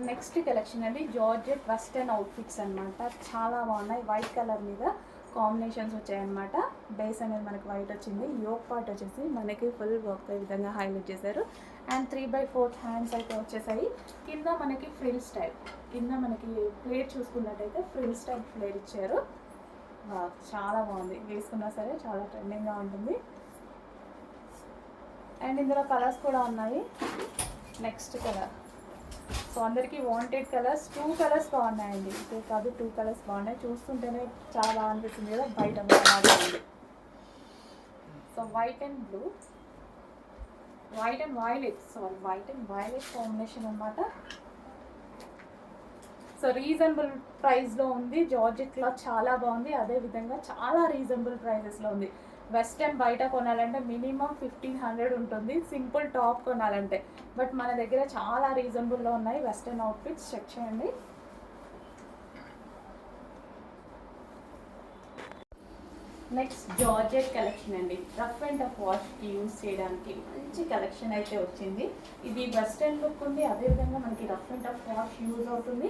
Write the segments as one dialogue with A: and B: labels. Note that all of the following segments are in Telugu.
A: నెక్స్ట్ కలెక్షన్ అండి జార్జెట్ వెస్టర్న్ అవుట్ఫిట్స్ అనమాట. చాలా బాగున్నాయి. వైట్ కలర్ మీద కాంబినేషన్స్ వచ్చాయన్నమాట. బేస్ అనేది మనకి వైట్ వచ్చింది. యోక్ పార్ట్ వచ్చేసి మనకి ఫుల్ వర్క్ ఈ విధంగా హైలైట్ చేశారు. అండ్ 3/4 హ్యాండ్స్ అయితే వచ్చేసాయి. కింద మనకి ఫ్రిల్ స్టైల్, కింద మనకి ఫ్లేర్ చూసుకున్నట్టయితే ఫ్రిల్ స్టైల్ ఫ్లేర్ ఇచ్చారు. చాలా బాగుంది. వేసుకున్నా సరే చాలా ట్రెండింగ్గా ఉంటుంది. అండ్ ఇందులో కలర్స్ కూడా ఉన్నాయి. నెక్స్ట్ కలర్, సో అందరికీ వాంటెడ్ కలర్స్. 2 కలర్స్ బాగున్నాయండి. ఇదే కాదు 2 కలర్స్ బాగున్నాయి. చూస్తుంటేనే చాలా బాగా అనిపిస్తుంది కదా, బయట అలాగే ఉంది. So white and blue, white and violet combination అనమాట. సో రీజనబుల్ ప్రైస్లో ఉంది. జార్జెట్ క్లాత్ చాలా బాగుంది. అదేవిధంగా చాలా రీజనబుల్ ప్రైజెస్లో ఉంది. వెస్టర్న్ బయట కొనాలంటే మినిమం 1500 ఉంటుంది సింపుల్ టాప్ కొనాలంటే. బట్ మన దగ్గర చాలా రీజనబుల్లో ఉన్నాయి వెస్టర్న్ అవుట్ఫిట్స్. చెక్ చేయండి. నెక్స్ట్ జార్జెట్ కలెక్షన్ అండి. రఫ్ అండ్ టఫ్ వాష్కి యూజ్ చేయడానికి మంచి కలెక్షన్ అయితే వచ్చింది. ఇది వెస్టర్న్ లుక్ ఉంది. అదేవిధంగా మనకి rough and tough wash use అవుతుంది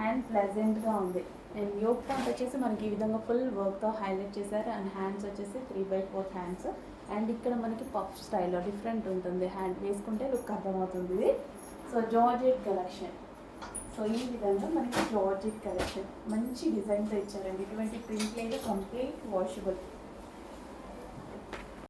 A: అండ్ ప్లెజెంట్గా ఉంది. అండ్ యోక్ పార్ట్ వచ్చేసి మనకి ఈ విధంగా ఫుల్ వర్క్తో హైలైట్ చేశారు. అండ్ హ్యాండ్స్ వచ్చేసి 3/4 హ్యాండ్స్. అండ్ ఇక్కడ మనకి పఫ్ స్టైల్లో డిఫరెంట్ ఉంటుంది. హ్యాండ్ వేసుకుంటే లుక్ అర్థమవుతుంది ఇది. So georgette collection. సో ఈ విధంగా మనకి జార్జెట్ కలెక్షన్ మంచి డిజైన్తో ఇచ్చారండి. ఇటువంటి ప్రింట్ లేదు, కంప్లీట్ వాషబుల్.